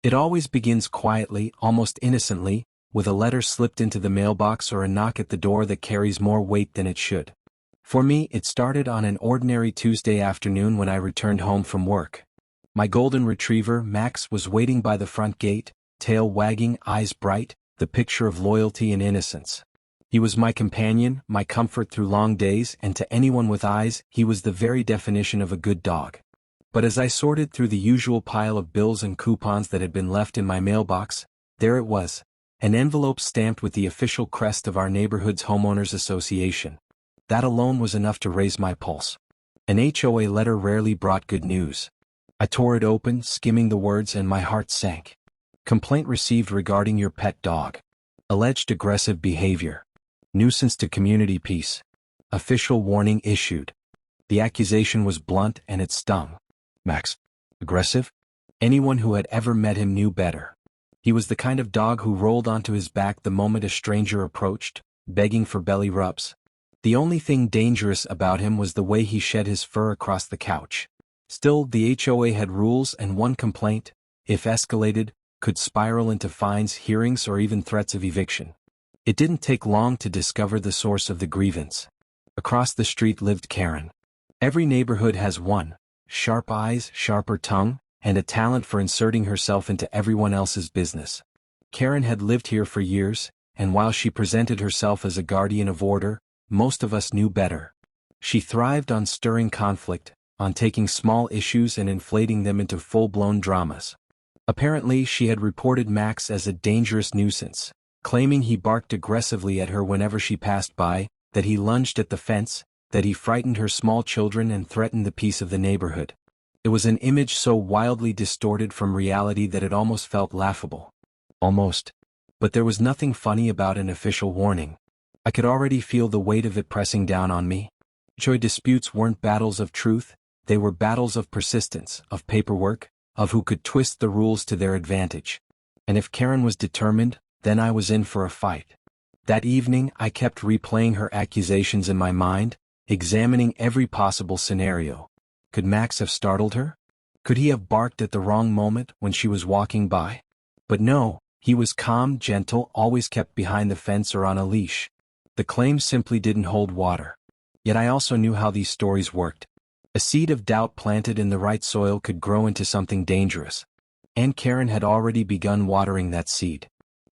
It always begins quietly, almost innocently, with a letter slipped into the mailbox or a knock at the door that carries more weight than it should. For me, it started on an ordinary Tuesday afternoon when I returned home from work. My golden retriever, Max, was waiting by the front gate, tail wagging, eyes bright, the picture of loyalty and innocence. He was my companion, my comfort through long days, and to anyone with eyes, he was the very definition of a good dog. But as I sorted through the usual pile of bills and coupons that had been left in my mailbox, there it was, an envelope stamped with the official crest of our neighborhood's homeowners association. That alone was enough to raise my pulse. An HOA letter rarely brought good news. I tore it open, skimming the words, and my heart sank. Complaint received regarding your pet dog. Alleged aggressive behavior. Nuisance to community peace. Official warning issued. The accusation was blunt and it stung. Max. Aggressive? Anyone who had ever met him knew better. He was the kind of dog who rolled onto his back the moment a stranger approached, begging for belly rubs. The only thing dangerous about him was the way he shed his fur across the couch. Still, the HOA had rules, and one complaint, if escalated, could spiral into fines, hearings, or even threats of eviction. It didn't take long to discover the source of the grievance. Across the street lived Karen. Every neighborhood has one. Sharp eyes, sharper tongue, and a talent for inserting herself into everyone else's business. Karen had lived here for years, and while she presented herself as a guardian of order, most of us knew better. She thrived on stirring conflict, on taking small issues and inflating them into full-blown dramas. Apparently, she had reported Max as a dangerous nuisance, claiming he barked aggressively at her whenever she passed by, that he lunged at the fence, that he frightened her small children and threatened the peace of the neighborhood. It was an image so wildly distorted from reality that it almost felt laughable. Almost. But there was nothing funny about an official warning. I could already feel the weight of it pressing down on me. HOA disputes weren't battles of truth, they were battles of persistence, of paperwork, of who could twist the rules to their advantage. And if Karen was determined, then I was in for a fight. That evening, I kept replaying her accusations in my mind, examining every possible scenario. Could Max have startled her? Could he have barked at the wrong moment when she was walking by? But no, he was calm, gentle, always kept behind the fence or on a leash. The claims simply didn't hold water. Yet I also knew how these stories worked. A seed of doubt planted in the right soil could grow into something dangerous. And Karen had already begun watering that seed.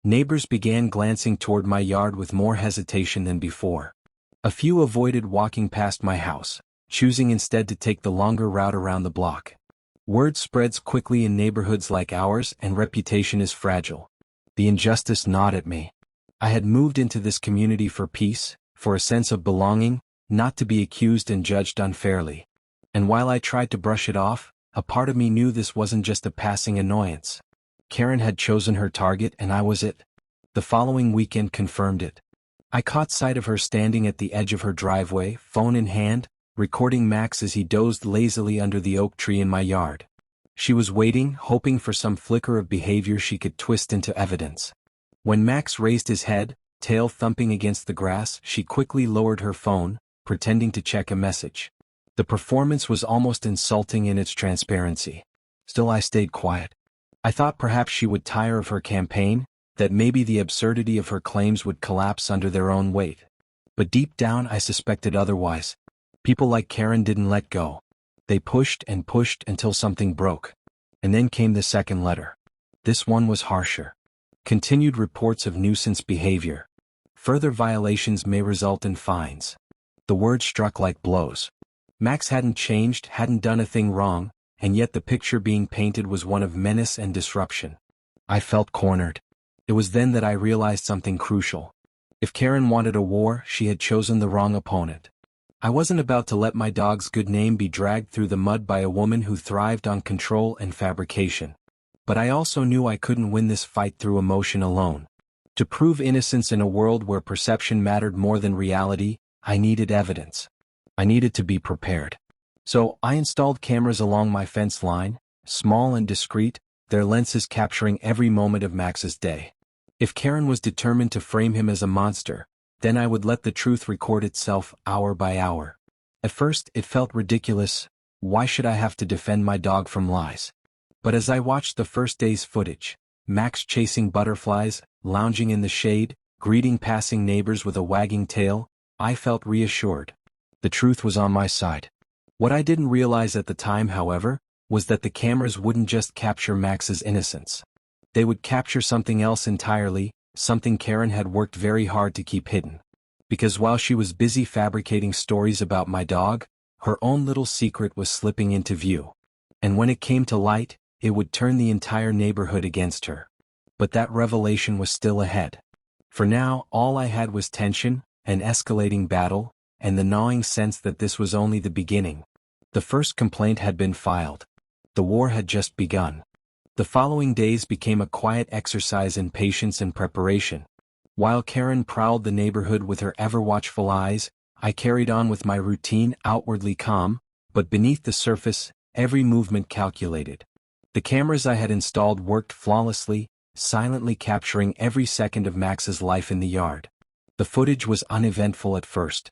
Neighbors began glancing toward my yard with more hesitation than before. A few avoided walking past my house, choosing instead to take the longer route around the block. Word spreads quickly in neighborhoods like ours, and reputation is fragile. The injustice gnawed at me. I had moved into this community for peace, for a sense of belonging, not to be accused and judged unfairly. And while I tried to brush it off, a part of me knew this wasn't just a passing annoyance. Karen had chosen her target and I was it. The following weekend confirmed it. I caught sight of her standing at the edge of her driveway, phone in hand, recording Max as he dozed lazily under the oak tree in my yard. She was waiting, hoping for some flicker of behavior she could twist into evidence. When Max raised his head, tail thumping against the grass, she quickly lowered her phone, pretending to check a message. The performance was almost insulting in its transparency. Still, I stayed quiet. I thought perhaps she would tire of her campaign, that maybe the absurdity of her claims would collapse under their own weight. But deep down I suspected otherwise. People like Karen didn't let go. They pushed and pushed until something broke. And then came the second letter. This one was harsher. Continued reports of nuisance behavior. Further violations may result in fines. The words struck like blows. Max hadn't changed, hadn't done a thing wrong, and yet the picture being painted was one of menace and disruption. I felt cornered. It was then that I realized something crucial. If Karen wanted a war, she had chosen the wrong opponent. I wasn't about to let my dog's good name be dragged through the mud by a woman who thrived on control and fabrication. But I also knew I couldn't win this fight through emotion alone. To prove innocence in a world where perception mattered more than reality, I needed evidence. I needed to be prepared. So I installed cameras along my fence line, small and discreet, their lenses capturing every moment of Max's day. If Karen was determined to frame him as a monster, then I would let the truth record itself hour by hour. At first, it felt ridiculous. Why should I have to defend my dog from lies? But as I watched the first day's footage, Max chasing butterflies, lounging in the shade, greeting passing neighbors with a wagging tail, I felt reassured. The truth was on my side. What I didn't realize at the time, however, was that the cameras wouldn't just capture Max's innocence. They would capture something else entirely, something Karen had worked very hard to keep hidden. Because while she was busy fabricating stories about my dog, her own little secret was slipping into view. And when it came to light, it would turn the entire neighborhood against her. But that revelation was still ahead. For now, all I had was tension, an escalating battle, and the gnawing sense that this was only the beginning. The first complaint had been filed. The war had just begun. The following days became a quiet exercise in patience and preparation. While Karen prowled the neighborhood with her ever-watchful eyes, I carried on with my routine, outwardly calm, but beneath the surface, every movement calculated. The cameras I had installed worked flawlessly, silently capturing every second of Max's life in the yard. The footage was uneventful at first.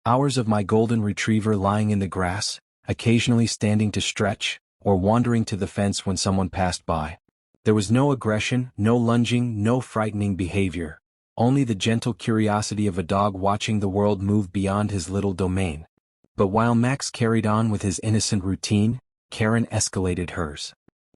Hours of my golden retriever lying in the grass, occasionally standing to stretch, or wandering to the fence when someone passed by. There was no aggression, no lunging, no frightening behavior. Only the gentle curiosity of a dog watching the world move beyond his little domain. But while Max carried on with his innocent routine, Karen escalated hers.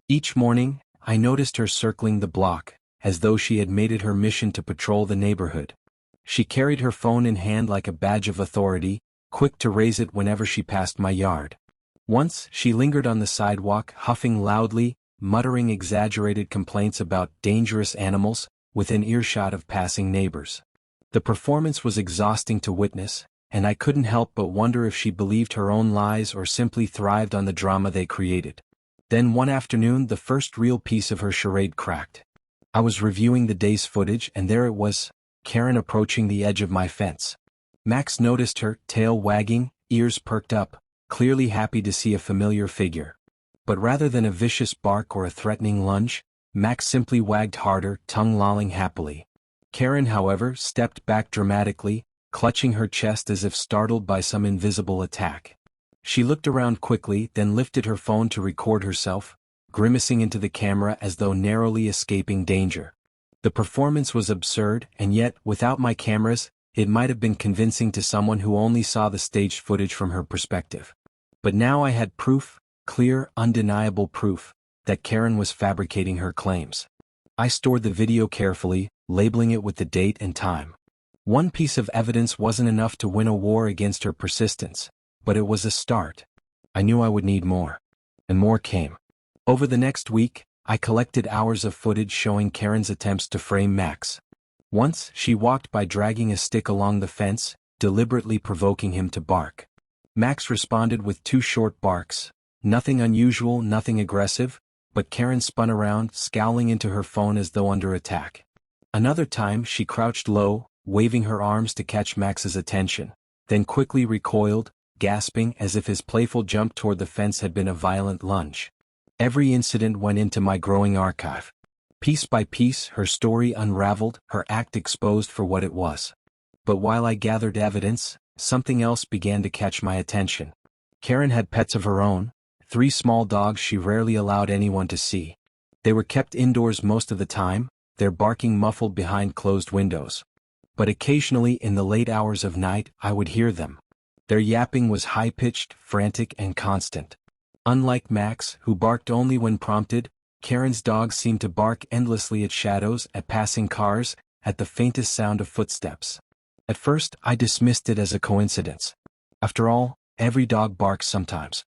Each morning, I noticed her circling the block, as though she had made it her mission to patrol the neighborhood. She carried her phone in hand like a badge of authority, quick to raise it whenever she passed my yard. Once, she lingered on the sidewalk, huffing loudly, muttering exaggerated complaints about dangerous animals, within earshot of passing neighbors. The performance was exhausting to witness, and I couldn't help but wonder if she believed her own lies or simply thrived on the drama they created. Then one afternoon, the first real piece of her charade cracked. I was reviewing the day's footage, and there it was, Karen approaching the edge of my fence. Max noticed her, tail wagging, ears perked up, clearly happy to see a familiar figure. But rather than a vicious bark or a threatening lunge, Max simply wagged harder, tongue lolling happily. Karen, however, stepped back dramatically, clutching her chest as if startled by some invisible attack. She looked around quickly, then lifted her phone to record herself, grimacing into the camera as though narrowly escaping danger. The performance was absurd, and yet, without my cameras, it might have been convincing to someone who only saw the staged footage from her perspective. But now I had proof, clear, undeniable proof, that Karen was fabricating her claims. I stored the video carefully, labeling it with the date and time. One piece of evidence wasn't enough to win a war against her persistence, but it was a start. I knew I would need more. And more came. Over the next week, I collected hours of footage showing Karen's attempts to frame Max. Once, she walked by dragging a stick along the fence, deliberately provoking him to bark. Max responded with 2 short barks. Nothing unusual, nothing aggressive, but Karen spun around, scowling into her phone as though under attack. Another time, she crouched low, waving her arms to catch Max's attention, then quickly recoiled, gasping as if his playful jump toward the fence had been a violent lunge. Every incident went into my growing archive. Piece by piece, her story unraveled, her act exposed for what it was. But while I gathered evidence, something else began to catch my attention. Karen had pets of her own, 3 small dogs she rarely allowed anyone to see. They were kept indoors most of the time, their barking muffled behind closed windows. But occasionally in the late hours of night, I would hear them. Their yapping was high-pitched, frantic, and constant. Unlike Max, who barked only when prompted, Karen's dogs seemed to bark endlessly at shadows, at passing cars, at the faintest sound of footsteps. At first, I dismissed it as a coincidence. After all, every dog barks sometimes.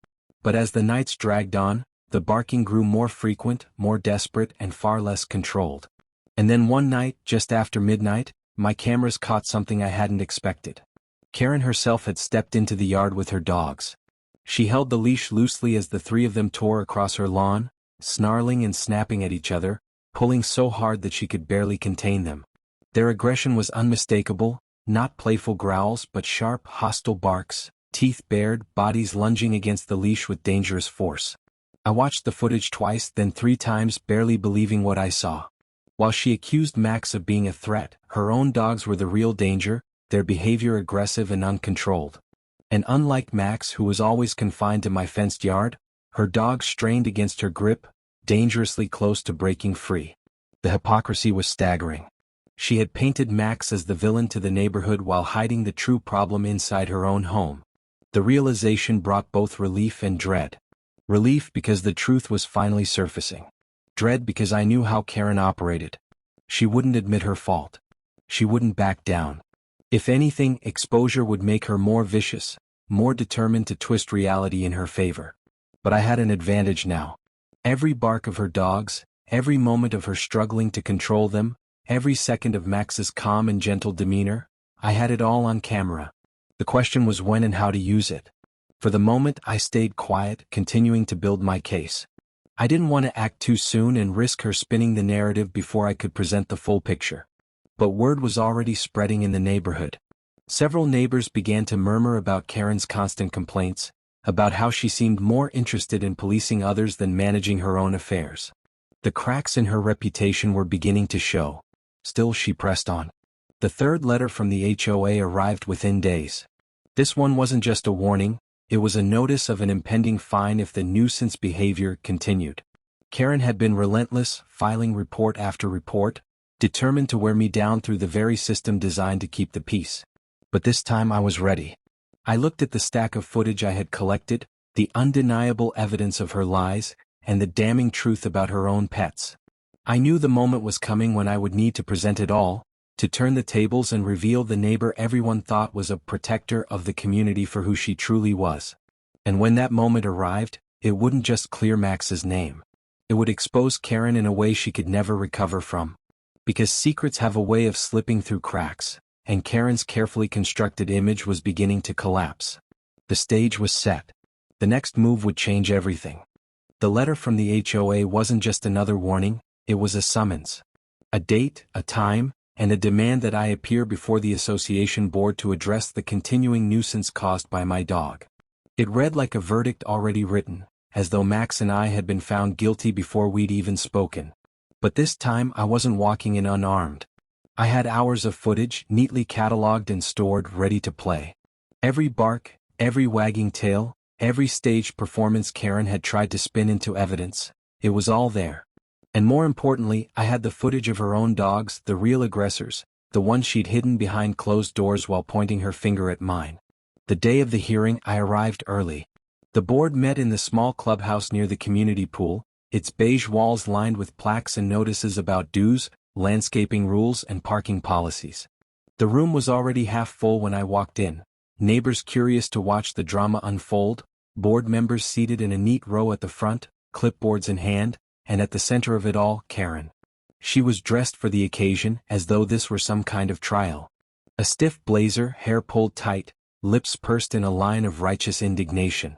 But as the nights dragged on, the barking grew more frequent, more desperate, and far less controlled. And then one night, just after midnight, my cameras caught something I hadn't expected. Karen herself had stepped into the yard with her dogs. She held the leash loosely as the 3 of them tore across her lawn, snarling and snapping at each other, pulling so hard that she could barely contain them. Their aggression was unmistakable, not playful growls but sharp, hostile barks, teeth bared, bodies lunging against the leash with dangerous force. I watched the footage twice, then 3 times, barely believing what I saw. While she accused Max of being a threat, her own dogs were the real danger, their behavior aggressive and uncontrolled. And unlike Max, who was always confined to my fenced yard, her dogs strained against her grip, dangerously close to breaking free. The hypocrisy was staggering. She had painted Max as the villain to the neighborhood while hiding the true problem inside her own home. The realization brought both relief and dread. Relief because the truth was finally surfacing. Dread because I knew how Karen operated. She wouldn't admit her fault. She wouldn't back down. If anything, exposure would make her more vicious, more determined to twist reality in her favor. But I had an advantage now. Every bark of her dogs, every moment of her struggling to control them, every second of Max's calm and gentle demeanor, I had it all on camera. The question was when and how to use it. For the moment, I stayed quiet, continuing to build my case. I didn't want to act too soon and risk her spinning the narrative before I could present the full picture. But word was already spreading in the neighborhood. Several neighbors began to murmur about Karen's constant complaints, about how she seemed more interested in policing others than managing her own affairs. The cracks in her reputation were beginning to show. Still, she pressed on. The third letter from the HOA arrived within days. This one wasn't just a warning, it was a notice of an impending fine if the nuisance behavior continued. Karen had been relentless, filing report after report, determined to wear me down through the very system designed to keep the peace. But this time I was ready. I looked at the stack of footage I had collected, the undeniable evidence of her lies, and the damning truth about her own pets. I knew the moment was coming when I would need to present it all, to turn the tables and reveal the neighbor everyone thought was a protector of the community for who she truly was. And when that moment arrived, it wouldn't just clear Max's name. It would expose Karen in a way she could never recover from. Because secrets have a way of slipping through cracks, and Karen's carefully constructed image was beginning to collapse. The stage was set. The next move would change everything. The letter from the HOA wasn't just another warning, it was a summons. A date, a time, and a demand that I appear before the association board to address the continuing nuisance caused by my dog. It read like a verdict already written, as though Max and I had been found guilty before we'd even spoken. But this time I wasn't walking in unarmed. I had hours of footage, neatly catalogued and stored, ready to play. Every bark, every wagging tail, every staged performance Karen had tried to spin into evidence, it was all there. And more importantly, I had the footage of her own dogs, the real aggressors, the ones she'd hidden behind closed doors while pointing her finger at mine. The day of the hearing, I arrived early. The board met in the small clubhouse near the community pool, its beige walls lined with plaques and notices about dues, landscaping rules, and parking policies. The room was already half full when I walked in, neighbors curious to watch the drama unfold, board members seated in a neat row at the front, clipboards in hand, and at the center of it all, Karen. She was dressed for the occasion as though this were some kind of trial. A stiff blazer, hair pulled tight, lips pursed in a line of righteous indignation.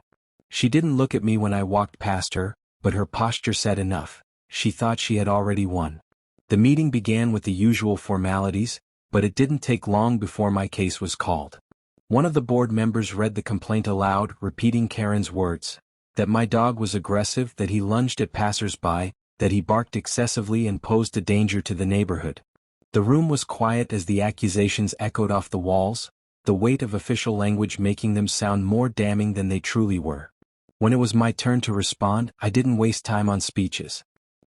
She didn't look at me when I walked past her, but her posture said enough. She thought she had already won. The meeting began with the usual formalities, but it didn't take long before my case was called. One of the board members read the complaint aloud, repeating Karen's words. That my dog was aggressive, that he lunged at passers-by, that he barked excessively and posed a danger to the neighborhood. The room was quiet as the accusations echoed off the walls, the weight of official language making them sound more damning than they truly were. When it was my turn to respond, I didn't waste time on speeches.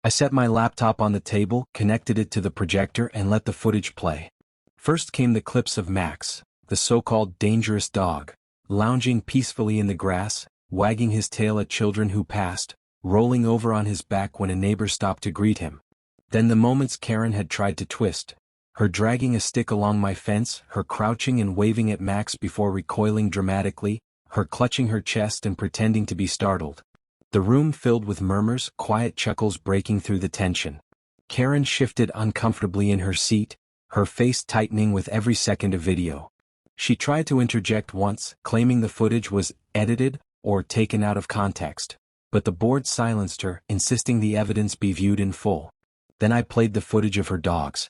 I set my laptop on the table, connected it to the projector, and let the footage play. First came the clips of Max, the so-called dangerous dog, lounging peacefully in the grass, wagging his tail at children who passed, rolling over on his back when a neighbor stopped to greet him. Then the moments Karen had tried to twist, her dragging a stick along my fence, her crouching and waving at Max before recoiling dramatically, her clutching her chest and pretending to be startled. The room filled with murmurs, quiet chuckles breaking through the tension. Karen shifted uncomfortably in her seat, her face tightening with every second of video. She tried to interject once, claiming the footage was edited or taken out of context, but the board silenced her, insisting the evidence be viewed in full. Then I played the footage of her dogs.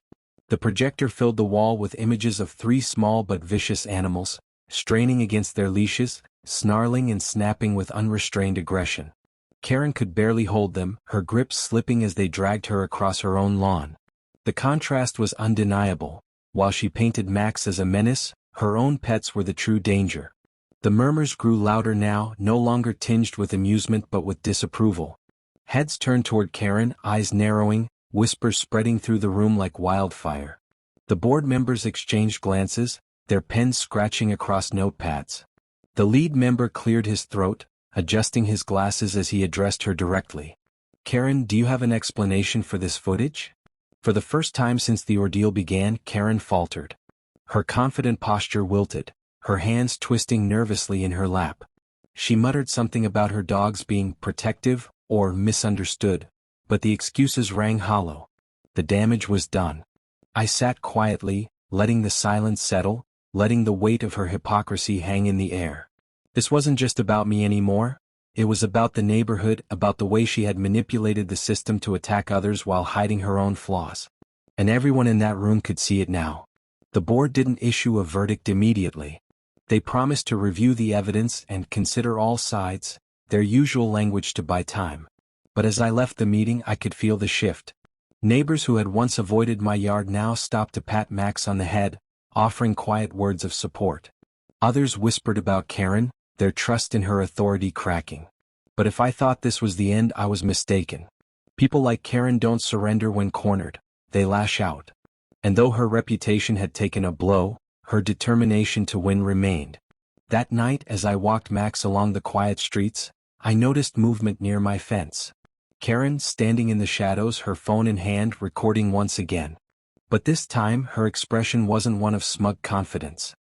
The projector filled the wall with images of 3 small but vicious animals, straining against their leashes, snarling and snapping with unrestrained aggression. Karen could barely hold them, her grips slipping as they dragged her across her own lawn. The contrast was undeniable. While she painted Max as a menace, her own pets were the true danger. The murmurs grew louder now, no longer tinged with amusement but with disapproval. Heads turned toward Karen, eyes narrowing, whispers spreading through the room like wildfire. The board members exchanged glances, their pens scratching across notepads. The lead member cleared his throat, adjusting his glasses as he addressed her directly. Karen, do you have an explanation for this footage? For the first time since the ordeal began, Karen faltered. Her confident posture wilted, her hands twisting nervously in her lap. She muttered something about her dogs being protective or misunderstood, but the excuses rang hollow. The damage was done. I sat quietly, letting the silence settle, letting the weight of her hypocrisy hang in the air. This wasn't just about me anymore. It was about the neighborhood, about the way she had manipulated the system to attack others while hiding her own flaws. And everyone in that room could see it now. The board didn't issue a verdict immediately. They promised to review the evidence and consider all sides, their usual language to buy time. But as I left the meeting, I could feel the shift. Neighbors who had once avoided my yard now stopped to pat Max on the head, offering quiet words of support. Others whispered about Karen, their trust in her authority cracking. But if I thought this was the end, I was mistaken. People like Karen don't surrender when cornered, they lash out. And though her reputation had taken a blow, her determination to win remained. That night, as I walked Max along the quiet streets, I noticed movement near my fence. Karen, standing in the shadows, her phone in hand, recording once again. But this time, her expression wasn't one of smug confidence.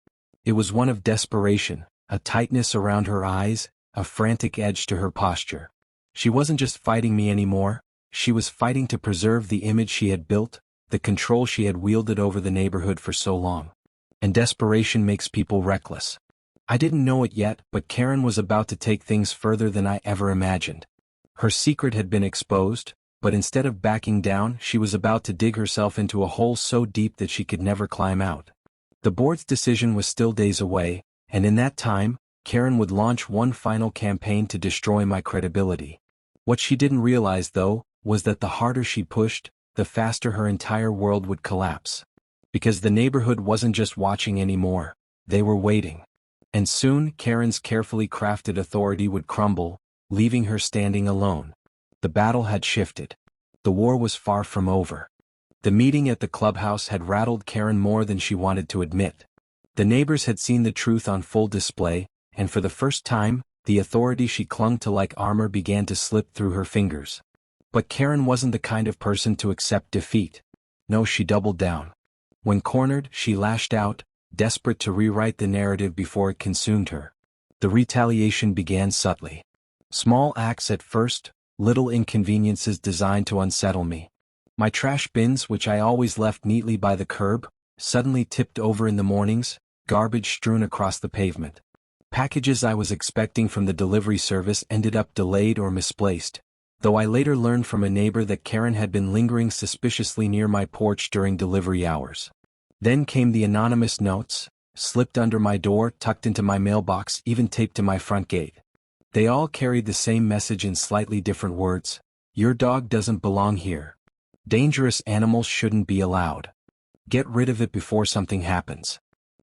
It was one of desperation, a tightness around her eyes, a frantic edge to her posture. She wasn't just fighting me anymore, she was fighting to preserve the image she had built, the control she had wielded over the neighborhood for so long. And desperation makes people reckless. I didn't know it yet, but Karen was about to take things further than I ever imagined. Her secret had been exposed, but instead of backing down, she was about to dig herself into a hole so deep that she could never climb out. The board's decision was still days away, and in that time, Karen would launch one final campaign to destroy my credibility. What she didn't realize, though, was that the harder she pushed, the faster her entire world would collapse. Because the neighborhood wasn't just watching anymore, they were waiting. And soon, Karen's carefully crafted authority would crumble, leaving her standing alone. The battle had shifted. The war was far from over. The meeting at the clubhouse had rattled Karen more than she wanted to admit. The neighbors had seen the truth on full display, and for the first time, the authority she clung to like armor began to slip through her fingers. But Karen wasn't the kind of person to accept defeat. No, she doubled down. When cornered, she lashed out, desperate to rewrite the narrative before it consumed her. The retaliation began subtly. Small acts at first, little inconveniences designed to unsettle me. My trash bins, which I always left neatly by the curb, suddenly tipped over in the mornings, garbage strewn across the pavement. Packages I was expecting from the delivery service ended up delayed or misplaced, though I later learned from a neighbor that Karen had been lingering suspiciously near my porch during delivery hours. Then came the anonymous notes, slipped under my door, tucked into my mailbox, even taped to my front gate. They all carried the same message in slightly different words. Your dog doesn't belong here. Dangerous animals shouldn't be allowed. Get rid of it before something happens.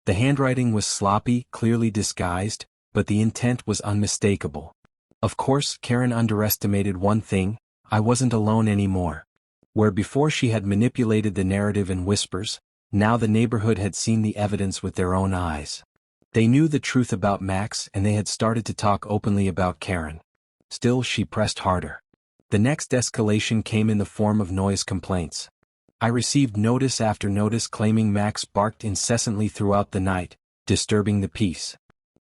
The handwriting was sloppy, clearly disguised, but the intent was unmistakable. Of course, Karen underestimated one thing: I wasn't alone anymore. Where before she had manipulated the narrative in whispers, now the neighborhood had seen the evidence with their own eyes. They knew the truth about Max, and they had started to talk openly about Karen. Still, she pressed harder. The next escalation came in the form of noise complaints. I received notice after notice claiming Max barked incessantly throughout the night, disturbing the peace.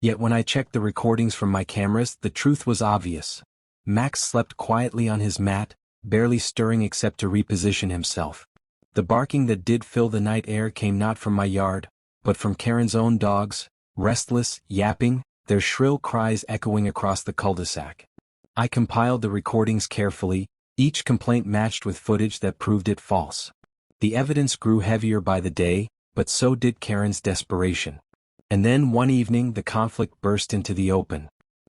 Yet when I checked the recordings from my cameras, the truth was obvious. Max slept quietly on his mat, barely stirring except to reposition himself. The barking that did fill the night air came not from my yard, but from Karen's own dogs, restless, yapping, their shrill cries echoing across the cul-de-sac. I compiled the recordings carefully, each complaint matched with footage that proved it false. The evidence grew heavier by the day, but so did Karen's desperation. And then one evening the conflict burst into the open.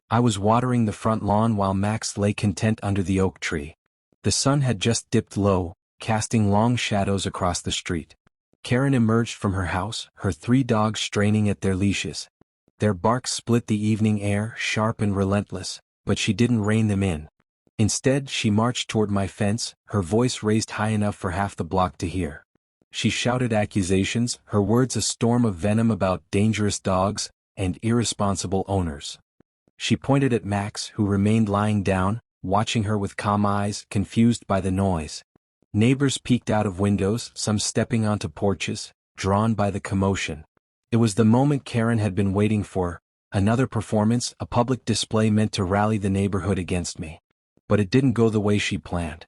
I was watering the front lawn while Max lay content under the oak tree. The sun had just dipped low, casting long shadows across the street. Karen emerged from her house, her 3 dogs straining at their leashes. Their barks split the evening air, sharp and relentless, but she didn't rein them in. Instead, she marched toward my fence, her voice raised high enough for half the block to hear. She shouted accusations, her words a storm of venom about dangerous dogs and irresponsible owners. She pointed at Max, who remained lying down, watching her with calm eyes, confused by the noise. Neighbors peeked out of windows, some stepping onto porches, drawn by the commotion. It was the moment Karen had been waiting for, another performance, a public display meant to rally the neighborhood against me. But it didn't go the way she planned.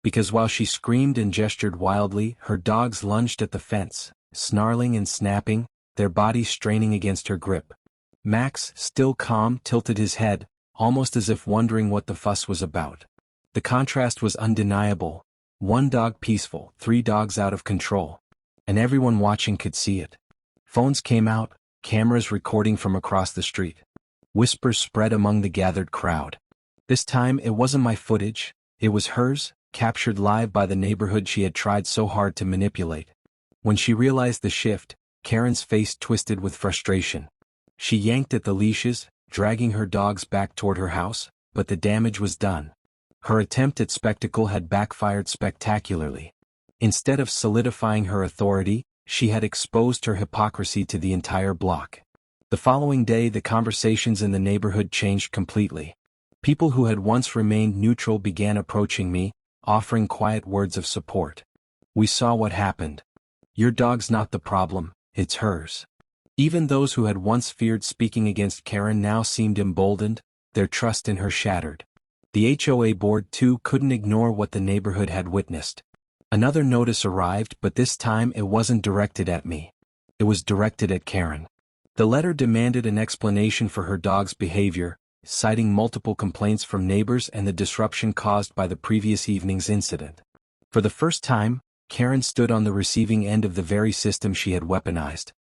Because while she screamed and gestured wildly, her dogs lunged at the fence, snarling and snapping, their bodies straining against her grip. Max, still calm, tilted his head, almost as if wondering what the fuss was about. The contrast was undeniable. One dog peaceful, 3 dogs out of control. And everyone watching could see it. Phones came out, cameras recording from across the street. Whispers spread among the gathered crowd. This time it wasn't my footage, it was hers, captured live by the neighborhood she had tried so hard to manipulate. When she realized the shift, Karen's face twisted with frustration. She yanked at the leashes, dragging her dogs back toward her house, but the damage was done. Her attempt at spectacle had backfired spectacularly. Instead of solidifying her authority, she had exposed her hypocrisy to the entire block. The following day, the conversations in the neighborhood changed completely. People who had once remained neutral began approaching me, offering quiet words of support. "We saw what happened. Your dog's not the problem, it's hers." Even those who had once feared speaking against Karen now seemed emboldened, their trust in her shattered. The HOA board too couldn't ignore what the neighborhood had witnessed. Another notice arrived, but this time it wasn't directed at me. It was directed at Karen. The letter demanded an explanation for her dog's behavior, citing multiple complaints from neighbors and the disruption caused by the previous evening's incident. For the first time, Karen stood on the receiving end of the very system she had weaponized.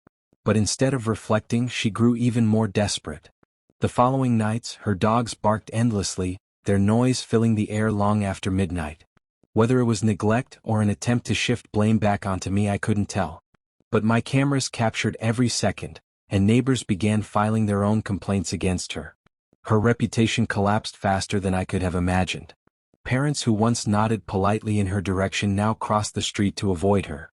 But instead of reflecting, she grew even more desperate. The following nights, her dogs barked endlessly, their noise filling the air long after midnight. Whether it was neglect or an attempt to shift blame back onto me, I couldn't tell. But my cameras captured every second, and neighbors began filing their own complaints against her. Her reputation collapsed faster than I could have imagined. Parents who once nodded politely in her direction now crossed the street to avoid her.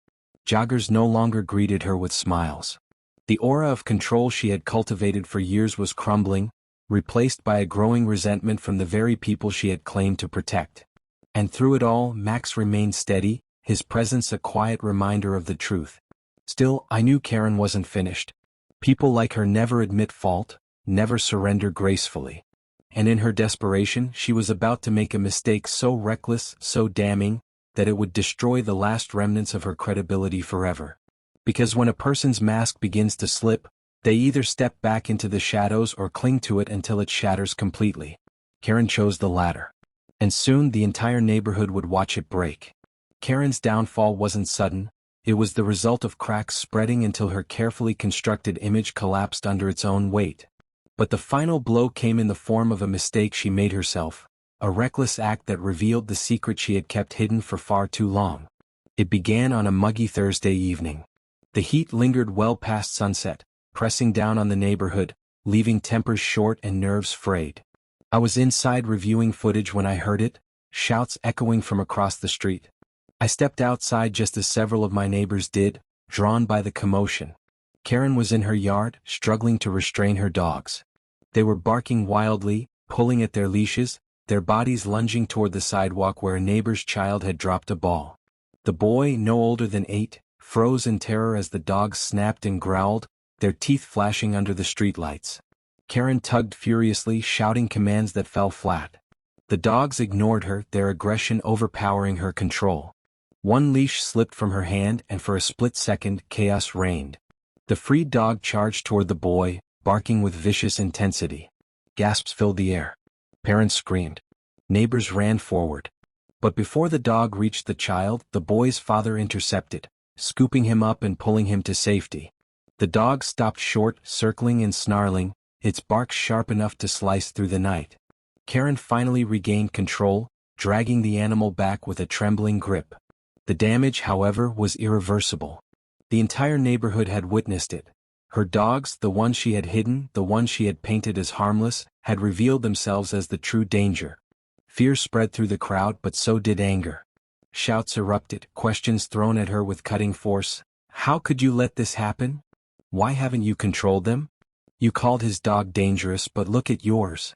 Joggers no longer greeted her with smiles. The aura of control she had cultivated for years was crumbling, replaced by a growing resentment from the very people she had claimed to protect. And through it all, Max remained steady, his presence a quiet reminder of the truth. Still, I knew Karen wasn't finished. People like her never admit fault, never surrender gracefully. And in her desperation, she was about to make a mistake so reckless, so damning, that it would destroy the last remnants of her credibility forever. Because when a person's mask begins to slip, they either step back into the shadows or cling to it until it shatters completely. Karen chose the latter. And soon the entire neighborhood would watch it break. Karen's downfall wasn't sudden, it was the result of cracks spreading until her carefully constructed image collapsed under its own weight. But the final blow came in the form of a mistake she made herself, a reckless act that revealed the secret she had kept hidden for far too long. It began on a muggy Thursday evening. The heat lingered well past sunset, pressing down on the neighborhood, leaving tempers short and nerves frayed. I was inside reviewing footage when I heard it, shouts echoing from across the street. I stepped outside just as several of my neighbors did, drawn by the commotion. Karen was in her yard, struggling to restrain her dogs. They were barking wildly, pulling at their leashes, their bodies lunging toward the sidewalk where a neighbor's child had dropped a ball. The boy, no older than 8, froze in terror as the dogs snapped and growled, their teeth flashing under the streetlights. Karen tugged furiously, shouting commands that fell flat. The dogs ignored her, their aggression overpowering her control. One leash slipped from her hand, and for a split second, chaos reigned. The freed dog charged toward the boy, barking with vicious intensity. Gasps filled the air. Parents screamed. Neighbors ran forward. But before the dog reached the child, the boy's father intercepted, scooping him up and pulling him to safety. The dog stopped short, circling and snarling, its bark sharp enough to slice through the night. Karen finally regained control, dragging the animal back with a trembling grip. The damage, however, was irreversible. The entire neighborhood had witnessed it. Her dogs, the ones she had hidden, the ones she had painted as harmless, had revealed themselves as the true danger. Fear spread through the crowd, but so did anger. Shouts erupted, questions thrown at her with cutting force. How could you let this happen? Why haven't you controlled them? You called his dog dangerous, but look at yours.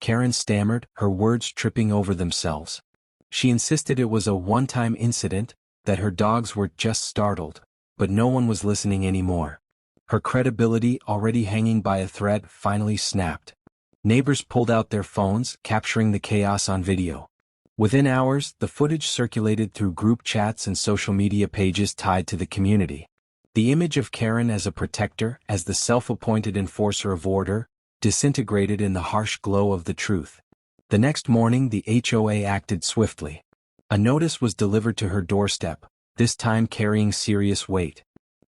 Karen stammered, her words tripping over themselves. She insisted it was a one-time incident, that her dogs were just startled, but no one was listening anymore. Her credibility, already hanging by a thread, finally snapped. Neighbors pulled out their phones, capturing the chaos on video. Within hours, the footage circulated through group chats and social media pages tied to the community. The image of Karen as a protector, as the self-appointed enforcer of order, disintegrated in the harsh glow of the truth. The next morning, the HOA acted swiftly. A notice was delivered to her doorstep, this time carrying serious weight.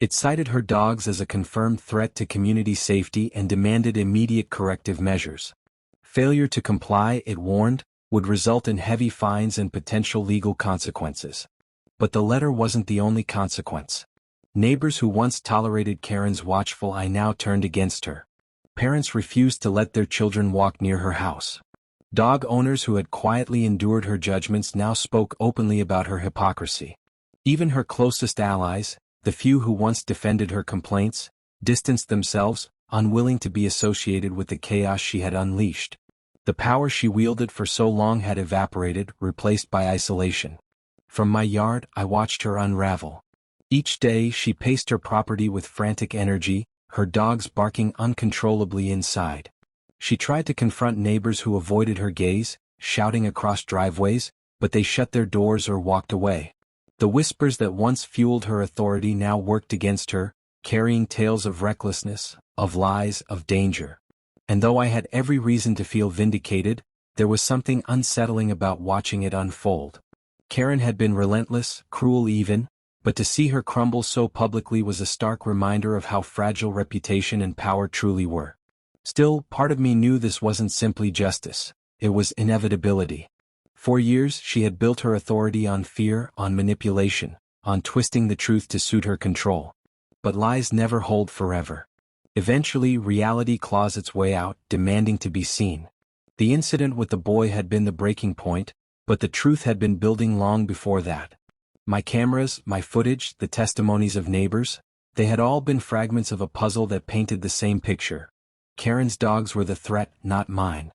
It cited her dogs as a confirmed threat to community safety and demanded immediate corrective measures. Failure to comply, it warned, would result in heavy fines and potential legal consequences. But the letter wasn't the only consequence. Neighbors who once tolerated Karen's watchful eye now turned against her. Parents refused to let their children walk near her house. Dog owners who had quietly endured her judgments now spoke openly about her hypocrisy. Even her closest allies, the few who once defended her complaints, distanced themselves, unwilling to be associated with the chaos she had unleashed. The power she wielded for so long had evaporated, replaced by isolation. From my yard, I watched her unravel. Each day she paced her property with frantic energy, her dogs barking uncontrollably inside. She tried to confront neighbors who avoided her gaze, shouting across driveways, but they shut their doors or walked away. The whispers that once fueled her authority now worked against her, carrying tales of recklessness, of lies, of danger. And though I had every reason to feel vindicated, there was something unsettling about watching it unfold. Karen had been relentless, cruel even, but to see her crumble so publicly was a stark reminder of how fragile reputation and power truly were. Still, part of me knew this wasn't simply justice, it was inevitability. For years she had built her authority on fear, on manipulation, on twisting the truth to suit her control. But lies never hold forever. Eventually reality claws its way out, demanding to be seen. The incident with the boy had been the breaking point, but the truth had been building long before that. My cameras, my footage, the testimonies of neighbors, they had all been fragments of a puzzle that painted the same picture. Karen's dogs were the threat, not mine.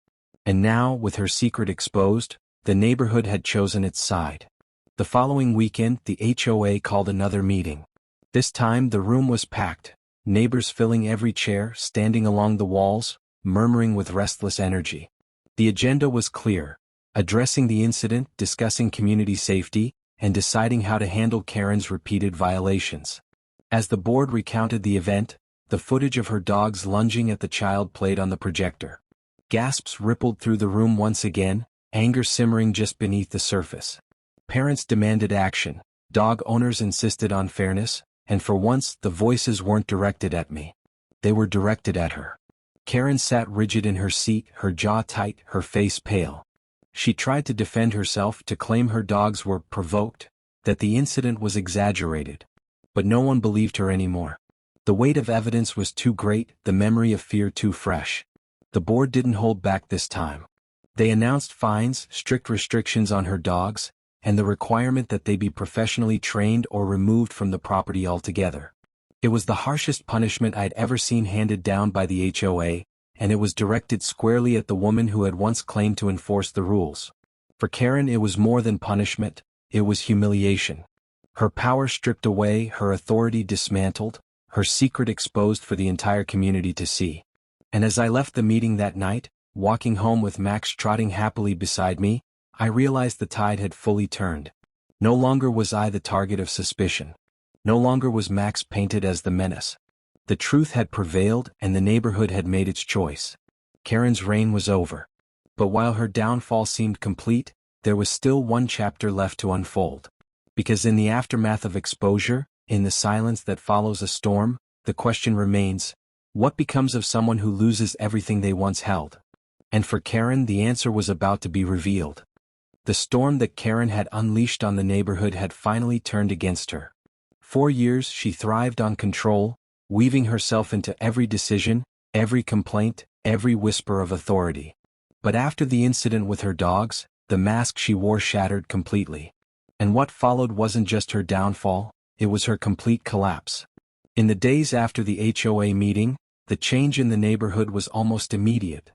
And now, with her secret exposed, the neighborhood had chosen its side. The following weekend, the HOA called another meeting. This time the room was packed, neighbors filling every chair, standing along the walls, murmuring with restless energy. The agenda was clear: addressing the incident, discussing community safety, and deciding how to handle Karen's repeated violations. As the board recounted the event, the footage of her dogs lunging at the child played on the projector. Gasps rippled through the room once again, anger simmering just beneath the surface. Parents demanded action, dog owners insisted on fairness, and for once the voices weren't directed at me. They were directed at her. Karen sat rigid in her seat, her jaw tight, her face pale. She tried to defend herself, to claim her dogs were provoked, that the incident was exaggerated. But no one believed her anymore. The weight of evidence was too great, the memory of fear too fresh. The board didn't hold back this time. They announced fines, strict restrictions on her dogs, and the requirement that they be professionally trained or removed from the property altogether. It was the harshest punishment I'd ever seen handed down by the HOA, and it was directed squarely at the woman who had once claimed to enforce the rules. For Karen it was more than punishment, it was humiliation. Her power stripped away, her authority dismantled, her secret exposed for the entire community to see. And as I left the meeting that night, walking home with Max trotting happily beside me, I realized the tide had fully turned. No longer was I the target of suspicion. No longer was Max painted as the menace. The truth had prevailed and the neighborhood had made its choice. Karen's reign was over. But while her downfall seemed complete, there was still one chapter left to unfold. Because in the aftermath of exposure, in the silence that follows a storm, the question remains: what becomes of someone who loses everything they once held? And for Karen the answer was about to be revealed. The storm that Karen had unleashed on the neighborhood had finally turned against her. For years she thrived on control, weaving herself into every decision, every complaint, every whisper of authority. But after the incident with her dogs, The mask she wore shattered completely. And what followed wasn't just her downfall, it was her complete collapse. In the days after the HOA meeting, the change in the neighborhood was almost immediate.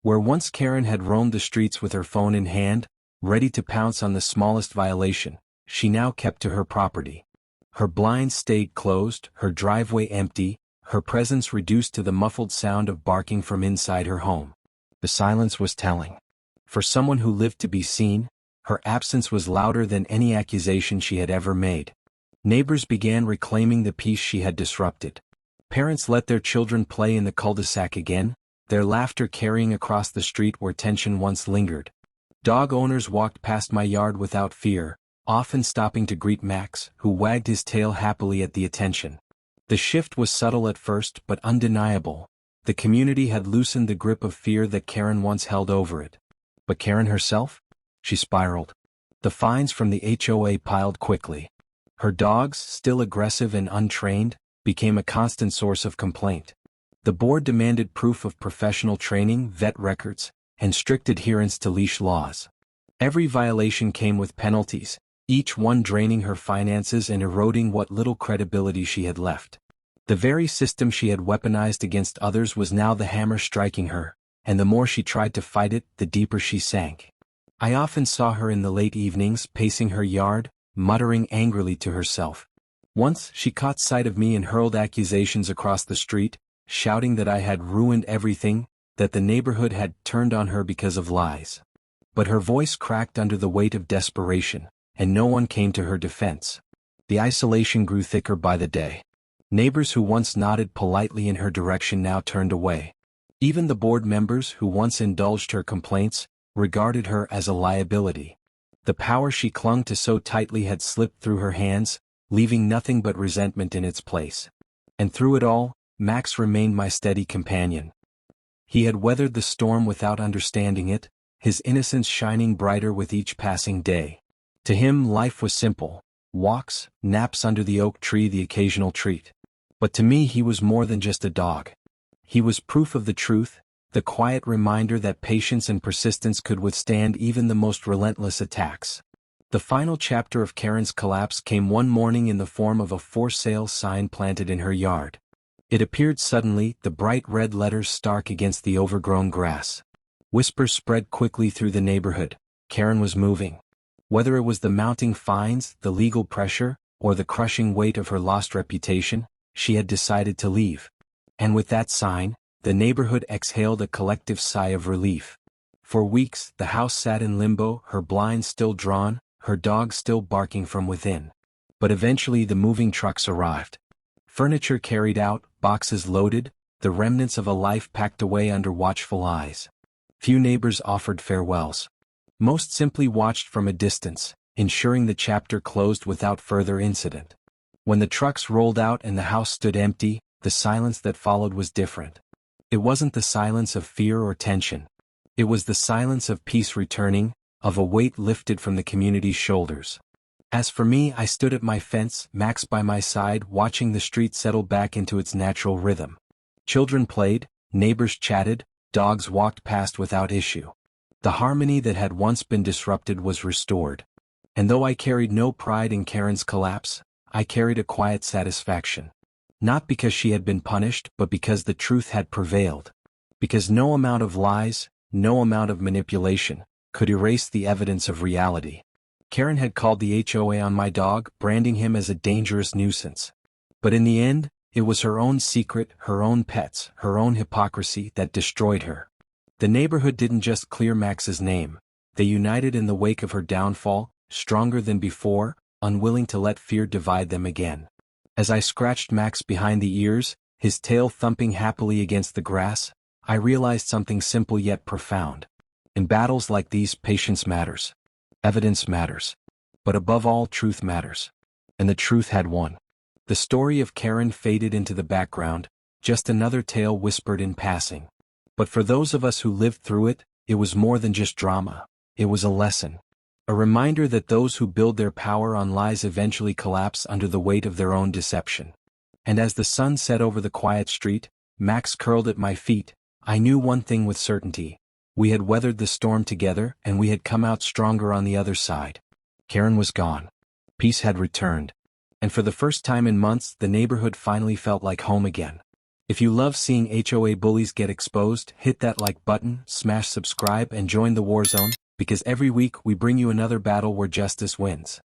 Where once Karen had roamed the streets with her phone in hand, ready to pounce on the smallest violation, she now kept to her property. Her blinds stayed closed, her driveway empty, her presence reduced to the muffled sound of barking from inside her home. The silence was telling. For someone who lived to be seen, her absence was louder than any accusation she had ever made. Neighbors began reclaiming the peace she had disrupted. Parents let their children play in the cul-de-sac again, their laughter carrying across the street where tension once lingered. Dog owners walked past my yard without fear, often stopping to greet Max, who wagged his tail happily at the attention. The shift was subtle at first but undeniable. The community had loosened the grip of fear that Karen once held over it. But Karen herself? She spiraled. The fines from the HOA piled quickly. Her dogs, still aggressive and untrained, became a constant source of complaint. The board demanded proof of professional training, vet records, and strict adherence to leash laws. Every violation came with penalties, each one draining her finances and eroding what little credibility she had left. The very system she had weaponized against others was now the hammer striking her, and the more she tried to fight it, the deeper she sank. I often saw her in the late evenings pacing her yard, muttering angrily to herself. Once she caught sight of me and hurled accusations across the street, shouting that I had ruined everything, that the neighborhood had turned on her because of lies. But her voice cracked under the weight of desperation, and no one came to her defense. The isolation grew thicker by the day. Neighbors who once nodded politely in her direction now turned away. Even the board members who once indulged her complaints regarded her as a liability. The power she clung to so tightly had slipped through her hands, leaving nothing but resentment in its place. And through it all, Max remained my steady companion. He had weathered the storm without understanding it, his innocence shining brighter with each passing day. To him life was simple: walks, naps under the oak tree, the occasional treat. But to me he was more than just a dog. He was proof of the truth, the quiet reminder that patience and persistence could withstand even the most relentless attacks. The final chapter of Karen's collapse came one morning in the form of a for sale sign planted in her yard. It appeared suddenly, the bright red letters stark against the overgrown grass. Whispers spread quickly through the neighborhood. Karen was moving. Whether it was the mounting fines, the legal pressure, or the crushing weight of her lost reputation, she had decided to leave. And with that sign, the neighborhood exhaled a collective sigh of relief. For weeks, the house sat in limbo, her blinds still drawn, her dogs still barking from within. But eventually the moving trucks arrived. Furniture carried out, boxes loaded, the remnants of a life packed away under watchful eyes. Few neighbors offered farewells. Most simply watched from a distance, ensuring the chapter closed without further incident. When the trucks rolled out and the house stood empty, the silence that followed was different. It wasn't the silence of fear or tension. It was the silence of peace returning, of a weight lifted from the community's shoulders. As for me, I stood at my fence, Max by my side, watching the street settle back into its natural rhythm. Children played, neighbors chatted, dogs walked past without issue. The harmony that had once been disrupted was restored. And though I carried no pride in Karen's collapse, I carried a quiet satisfaction. Not because she had been punished, but because the truth had prevailed. Because no amount of lies, no amount of manipulation, could erase the evidence of reality. Karen had called the HOA on my dog, branding him as a dangerous nuisance. But in the end, it was her own secret, her own pets, her own hypocrisy that destroyed her. The neighborhood didn't just clear Max's name. They united in the wake of her downfall, stronger than before, unwilling to let fear divide them again. As I scratched Max behind the ears, his tail thumping happily against the grass, I realized something simple yet profound. In battles like these, patience matters. Evidence matters. But above all, truth matters. And the truth had won. The story of Karen faded into the background, just another tale whispered in passing. But for those of us who lived through it, it was more than just drama. It was a lesson. A reminder that those who build their power on lies eventually collapse under the weight of their own deception. And as the sun set over the quiet street, Max curled at my feet, I knew one thing with certainty. We had weathered the storm together and we had come out stronger on the other side. Karen was gone. Peace had returned. And for the first time in months, the neighborhood finally felt like home again. If you love seeing HOA bullies get exposed, hit that like button, smash subscribe and join the war zone, because every week we bring you another battle where justice wins.